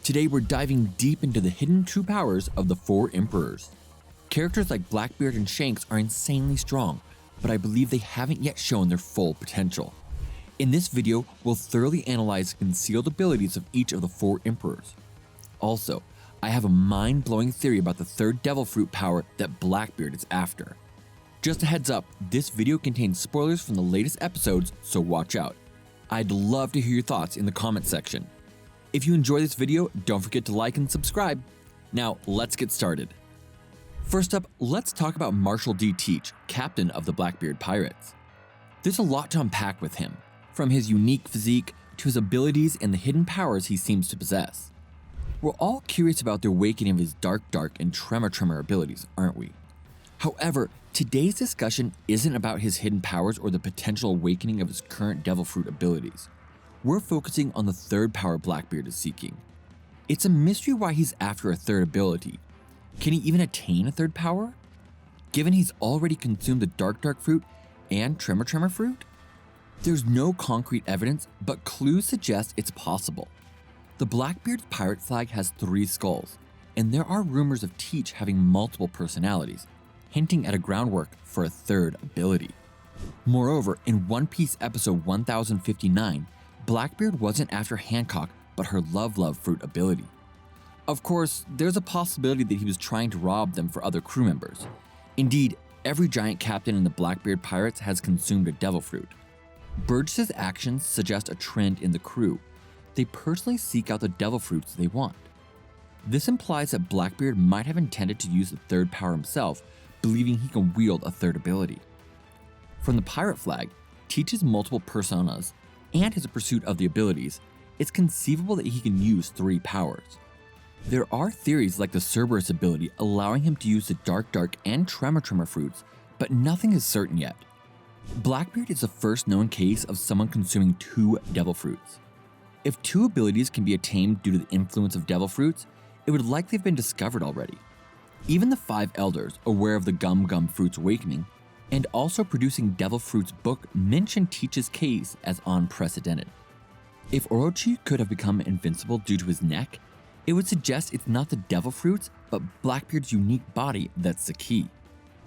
Today we're diving deep into the hidden true powers of the four emperors. Characters like Blackbeard and Shanks are insanely strong, but I believe they haven't yet shown their full potential. In this video, we'll thoroughly analyze the concealed abilities of each of the four emperors. Also, I have a mind-blowing theory about the third devil fruit power that Blackbeard is after. Just a heads up, this video contains spoilers from the latest episodes, so watch out. I'd love to hear your thoughts in the comment section. If you enjoy this video, don't forget to like and subscribe. Now, let's get started. First up, let's talk about Marshall D. Teach, captain of the Blackbeard Pirates. There's a lot to unpack with him, from his unique physique to his abilities and the hidden powers he seems to possess. We're all curious about the awakening of his dark and tremor abilities, aren't we? However, today's discussion isn't about his hidden powers or the potential awakening of his current devil fruit abilities. We're focusing on the third power Blackbeard is seeking. It's a mystery why he's after a third ability. Can he even attain a third power? Given he's already consumed the dark fruit and tremor fruit? There's no concrete evidence, but clues suggest it's possible. The Blackbeard's pirate flag has 3 skulls, and there are rumors of Teach having multiple personalities, hinting at a groundwork for a third ability. Moreover, in One Piece episode 1059, Blackbeard wasn't after Hancock, but her love fruit ability. Of course, there's a possibility that he was trying to rob them for other crew members. Indeed, every giant captain in the Blackbeard Pirates has consumed a devil fruit. Burgess's actions suggest a trend in the crew. They personally seek out the devil fruits they want. This implies that Blackbeard might have intended to use the third power himself, believing he can wield a third ability. From the pirate flag, Teach's multiple personas, and his pursuit of the abilities, it's conceivable that he can use 3 powers. There are theories like the Cerberus ability allowing him to use the dark and tremor fruits, but nothing is certain yet. Blackbeard is the first known case of someone consuming 2 devil fruits. If 2 abilities can be attained due to the influence of devil fruits, it would likely have been discovered already. Even the 5 elders, aware of the Gum fruit's awakening, and also producing devil fruits book mention Teach's case as unprecedented. If Orochi could have become invincible due to his neck, it would suggest it's not the devil fruits, but Blackbeard's unique body that's the key.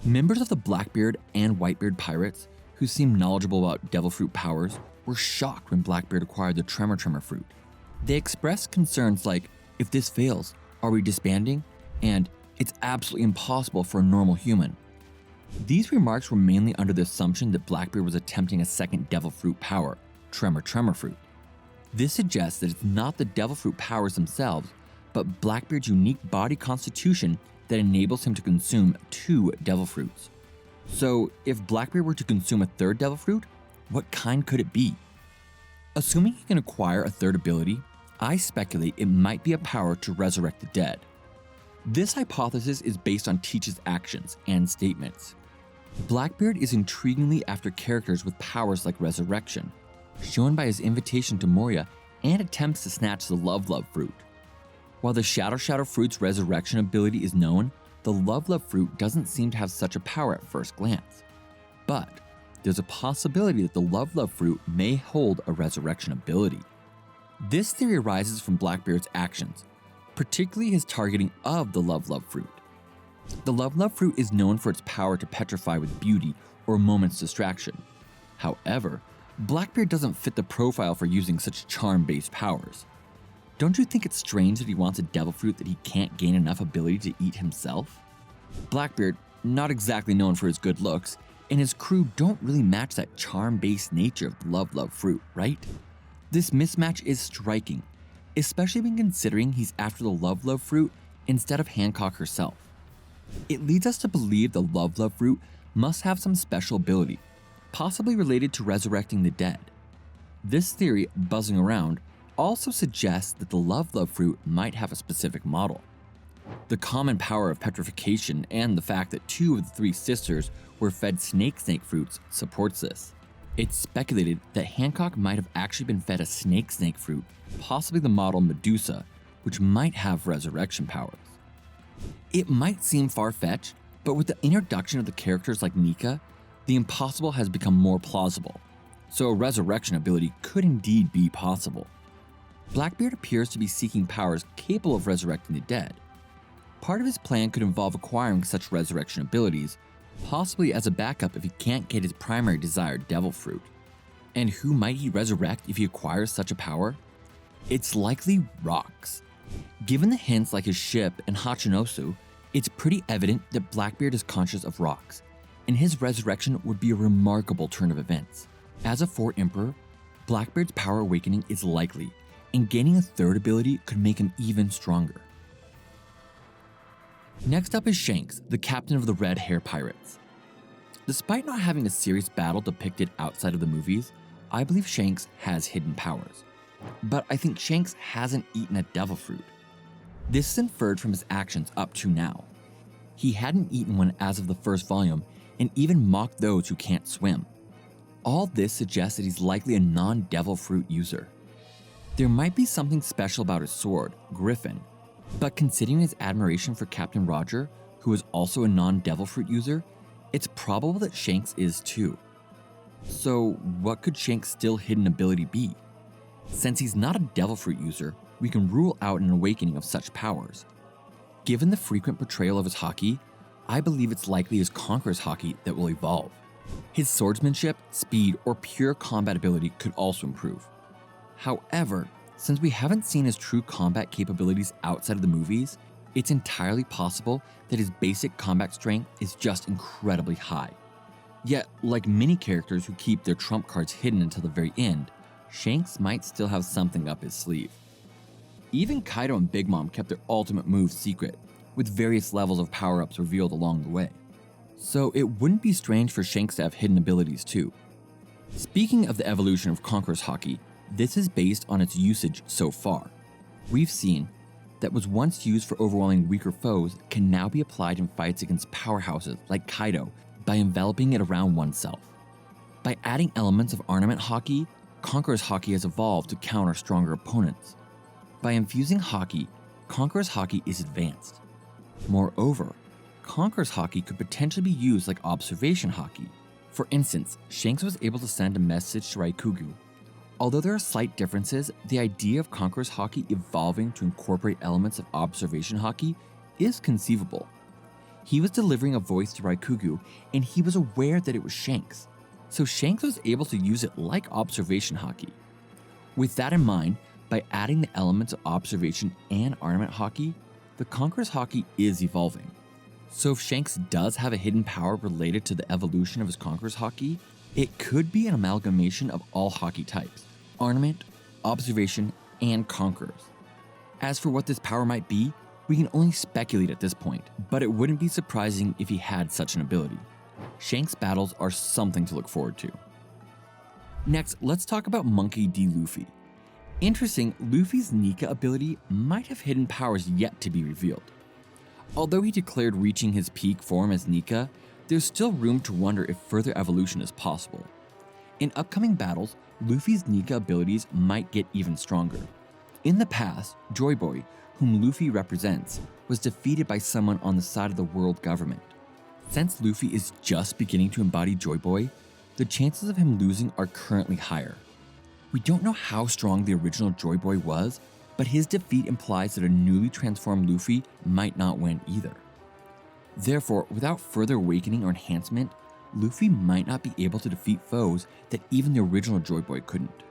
Members of the Blackbeard and Whitebeard pirates, who seem knowledgeable about devil fruit powers, were shocked when Blackbeard acquired the tremor fruit. They expressed concerns like, if this fails, are we disbanding? And it's absolutely impossible for a normal human. These remarks were mainly under the assumption that Blackbeard was attempting a second devil fruit power, tremor fruit. This suggests that it's not the devil fruit powers themselves, but Blackbeard's unique body constitution that enables him to consume 2 devil fruits. So, if Blackbeard were to consume a third devil fruit, what kind could it be? Assuming he can acquire a third ability, I speculate it might be a power to resurrect the dead. This hypothesis is based on Teach's actions and statements. Blackbeard is intriguingly after characters with powers like resurrection, shown by his invitation to Moria and attempts to snatch the love fruit. While the Shadow fruit's resurrection ability is known, the love fruit doesn't seem to have such a power at first glance. But there's a possibility that the love fruit may hold a resurrection ability. This theory arises from Blackbeard's actions, particularly his targeting of the love fruit. The love fruit is known for its power to petrify with beauty or a moment's distraction. However, Blackbeard doesn't fit the profile for using such charm-based powers. Don't you think it's strange that he wants a devil fruit that he can't gain enough ability to eat himself? Blackbeard, not exactly known for his good looks, and his crew don't really match that charm-based nature of the love fruit, right? This mismatch is striking, especially when considering he's after the love fruit instead of Hancock herself. It leads us to believe the love fruit must have some special ability, possibly related to resurrecting the dead. This theory, buzzing around, also suggests that the love fruit might have a specific model. The common power of petrification and the fact that 2 of the 3 sisters were fed snake fruits supports this. It's speculated that Hancock might have actually been fed a snake fruit, possibly the model Medusa, which might have resurrection powers. It might seem far-fetched, but with the introduction of the characters like Nika, the impossible has become more plausible, so a resurrection ability could indeed be possible. Blackbeard appears to be seeking powers capable of resurrecting the dead. Part of his plan could involve acquiring such resurrection abilities, possibly as a backup if he can't get his primary desired devil fruit. And who might he resurrect if he acquires such a power? It's likely rocks. Given the hints like his ship and Hachinosu, it's pretty evident that Blackbeard is conscious of rocks, and his resurrection would be a remarkable turn of events. As a 4 Emperor, Blackbeard's power awakening is likely, and gaining a third ability could make him even stronger. Next up is Shanks, the captain of the Red Hair Pirates. Despite not having a serious battle depicted outside of the movies, I believe Shanks has hidden powers. But I think Shanks hasn't eaten a devil fruit. This is inferred from his actions up to now. He hadn't eaten one as of the first volume, and even mocked those who can't swim. All this suggests that he's likely a non-devil fruit user. There might be something special about his sword, Griffin, but considering his admiration for Captain Roger, who is also a non-devil fruit user, it's probable that Shanks is too. So what could Shanks' still hidden ability be? Since he's not a devil fruit user, we can rule out an awakening of such powers. Given the frequent portrayal of his haki, I believe it's likely his Conqueror's haki that will evolve. His swordsmanship, speed, or pure combat ability could also improve. However, since we haven't seen his true combat capabilities outside of the movies, it's entirely possible that his basic combat strength is just incredibly high. Yet, like many characters who keep their trump cards hidden until the very end, Shanks might still have something up his sleeve. Even Kaido and Big Mom kept their ultimate moves secret, with various levels of power-ups revealed along the way. So it wouldn't be strange for Shanks to have hidden abilities too. Speaking of the evolution of Conqueror's haki, this is based on its usage so far. We've seen that was once used for overwhelming weaker foes can now be applied in fights against powerhouses like Kaido by enveloping it around oneself. By adding elements of Armament haki, Conqueror's haki has evolved to counter stronger opponents. By infusing haki, Conqueror's haki is advanced. Moreover, Conqueror's haki could potentially be used like observation haki. For instance, Shanks was able to send a message to Raikugu. Although there are slight differences, the idea of Conqueror's haki evolving to incorporate elements of observation haki is conceivable. He was delivering a voice to Raikugu, and he was aware that it was Shanks, so Shanks was able to use it like observation haki. With that in mind, by adding the elements of observation and armament haki, the Conqueror's haki is evolving. So if Shanks does have a hidden power related to the evolution of his Conqueror's haki, it could be an amalgamation of all haki types: Armament, Observation, and Conquerors. As for what this power might be, we can only speculate at this point, but it wouldn't be surprising if he had such an ability. Shanks' battles are something to look forward to. Next, let's talk about Monkey D. Luffy. Interesting, Luffy's Nika ability might have hidden powers yet to be revealed. Although he declared reaching his peak form as Nika, there's still room to wonder if further evolution is possible. In upcoming battles, Luffy's Nika abilities might get even stronger. In the past, Joy Boy, whom Luffy represents, was defeated by someone on the side of the world government. Since Luffy is just beginning to embody Joy Boy, the chances of him losing are currently higher. We don't know how strong the original Joy Boy was, but his defeat implies that a newly transformed Luffy might not win either. Therefore, without further awakening or enhancement, Luffy might not be able to defeat foes that even the original Joy Boy couldn't.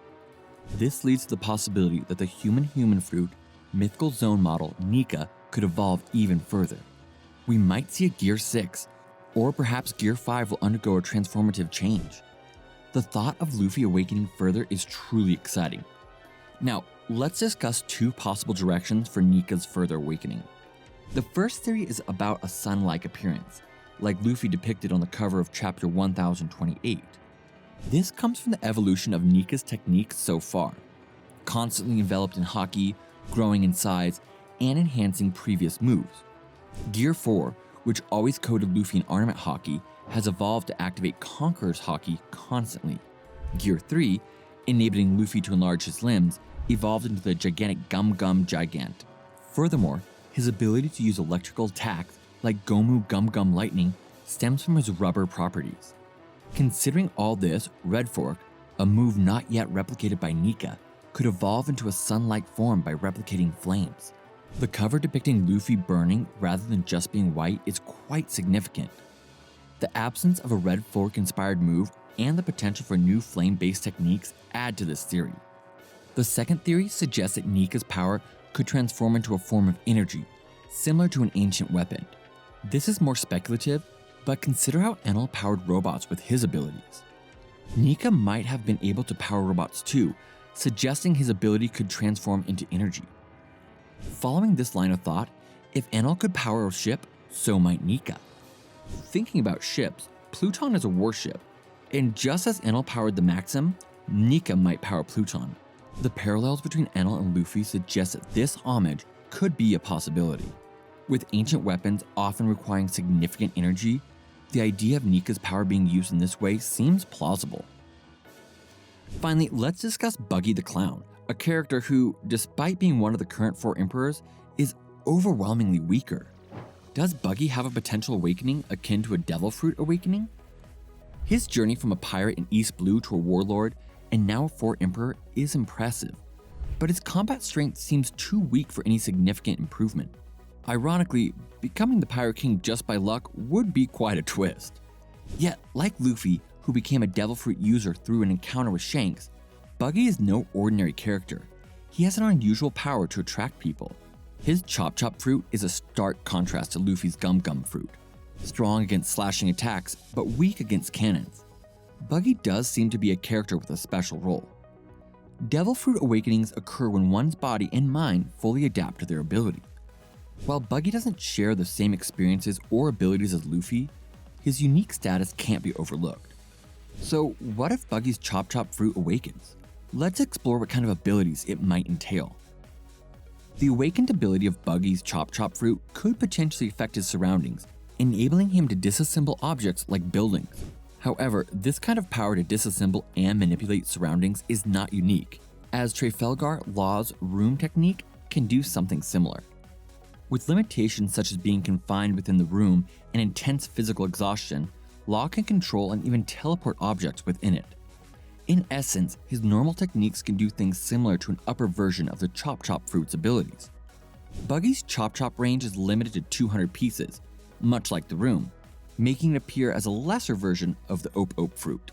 This leads to the possibility that the human fruit mythical zone model Nika could evolve even further. We might see a Gear 6, or perhaps Gear 5 will undergo a transformative change. The thought of Luffy awakening further is truly exciting. Now, let's discuss two possible directions for Nika's further awakening. The first theory is about a sun-like appearance, like Luffy depicted on the cover of chapter 1028. This comes from the evolution of Nika's techniques so far, constantly enveloped in haki, growing in size, and enhancing previous moves. Gear 4, which always coded Luffy in Armament haki, has evolved to activate Conqueror's haki constantly. Gear 3, enabling Luffy to enlarge his limbs, evolved into the gigantic Gum Gum Gigant. Furthermore, his ability to use electrical attacks like Gomu Gum Gum Lightning stems from his rubber properties. Considering all this, Red Fork, a move not yet replicated by Nika, could evolve into a sun-like form by replicating flames. The cover depicting Luffy burning rather than just being white is quite significant. The absence of a red fork-inspired move and the potential for new flame-based techniques add to this theory. The second theory suggests that Nika's power could transform into a form of energy, similar to an ancient weapon. This is more speculative, but consider how Enel powered robots with his abilities. Nika might have been able to power robots too, suggesting his ability could transform into energy. Following this line of thought, if Enel could power a ship, so might Nika. Thinking about ships, Pluton is a warship, and just as Enel powered the Maxim, Nika might power Pluton. The parallels between Enel and Luffy suggest that this homage could be a possibility. With ancient weapons often requiring significant energy, the idea of Nika's power being used in this way seems plausible. Finally, let's discuss Buggy the Clown, a character who, despite being one of the current 4 emperors, is overwhelmingly weaker. Does Buggy have a potential awakening akin to a Devil Fruit awakening? His journey from a pirate in East Blue to a warlord and now a 4 emperor is impressive, but his combat strength seems too weak for any significant improvement. Ironically, becoming the Pirate King just by luck would be quite a twist. Yet, like Luffy, who became a Devil Fruit user through an encounter with Shanks, Buggy is no ordinary character. He has an unusual power to attract people. His Chop Chop Fruit is a stark contrast to Luffy's Gum Gum Fruit, strong against slashing attacks, but weak against cannons. Buggy does seem to be a character with a special role. Devil Fruit awakenings occur when one's body and mind fully adapt to their ability. While Buggy doesn't share the same experiences or abilities as Luffy, his unique status can't be overlooked. So what if Buggy's Chop Chop Fruit awakens? Let's explore what kind of abilities it might entail. The awakened ability of Buggy's Chop Chop Fruit could potentially affect his surroundings, enabling him to disassemble objects like buildings. However, this kind of power to disassemble and manipulate surroundings is not unique, as Trafalgar Law's room technique can do something similar. With limitations such as being confined within the room and intense physical exhaustion, Law can control and even teleport objects within it. In essence, his normal techniques can do things similar to an upper version of the Chop Chop Fruit's abilities. Buggy's Chop Chop range is limited to 200 pieces, much like the room, making it appear as a lesser version of the Op Op Fruit.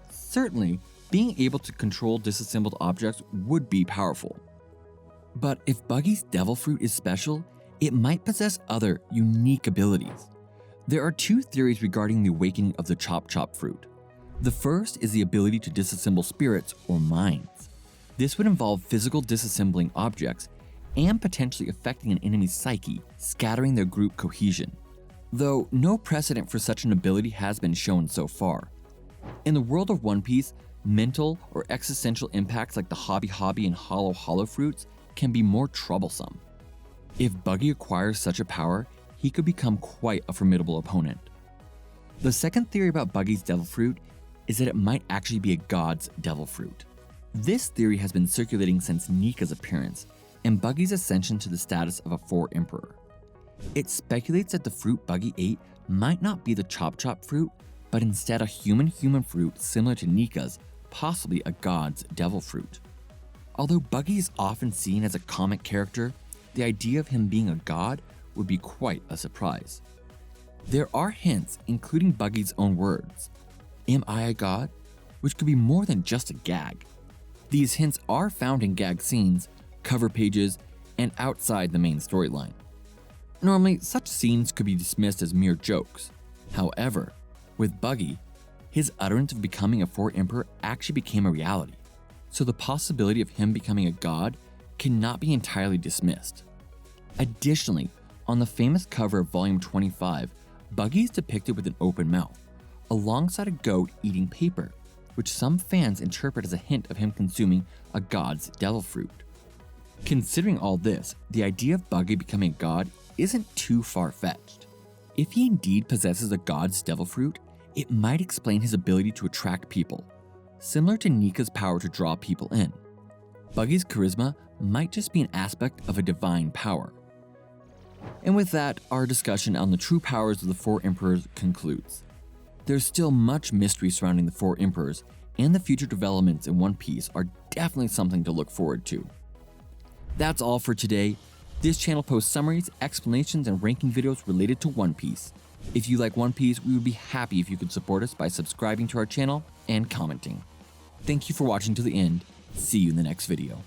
Certainly, being able to control disassembled objects would be powerful. But if Buggy's Devil Fruit is special, it might possess other, unique abilities. There are 2 theories regarding the awakening of the Chop Chop Fruit. The first is the ability to disassemble spirits or minds. This would involve physical disassembling objects and potentially affecting an enemy's psyche, scattering their group cohesion. Though no precedent for such an ability has been shown so far. In the world of One Piece, mental or existential impacts like the Hobby Hobby and Hollow Hollow fruits can be more troublesome. If Buggy acquires such a power, he could become quite a formidable opponent. The second theory about Buggy's Devil Fruit is that it might actually be a god's Devil Fruit. This theory has been circulating since Nika's appearance and Buggy's ascension to the status of a 4 emperor. It speculates that the fruit Buggy ate might not be the Chop Chop Fruit, but instead a human fruit similar to Nika's, possibly a god's Devil Fruit. Although Buggy is often seen as a comic character, the idea of him being a god would be quite a surprise. There are hints, including Buggy's own words, "Am I a god?" which could be more than just a gag. These hints are found in gag scenes, cover pages, and outside the main storyline. Normally, such scenes could be dismissed as mere jokes. However, with Buggy, his utterance of becoming a 4 emperor actually became a reality, so the possibility of him becoming a god cannot be entirely dismissed. Additionally, on the famous cover of Volume 25, Buggy is depicted with an open mouth, alongside a goat eating paper, which some fans interpret as a hint of him consuming a god's Devil Fruit. Considering all this, the idea of Buggy becoming a god isn't too far-fetched. If he indeed possesses a god's Devil Fruit, it might explain his ability to attract people, similar to Nika's power to draw people in. Buggy's charisma might just be an aspect of a divine power. And with that, our discussion on the true powers of the 4 emperors concludes. There's still much mystery surrounding the 4 emperors, and the future developments in One Piece are definitely something to look forward to. That's all for today. This channel posts summaries, explanations, and ranking videos related to One Piece. If you like One Piece, we would be happy if you could support us by subscribing to our channel and commenting. Thank you for watching to the end. See you in the next video.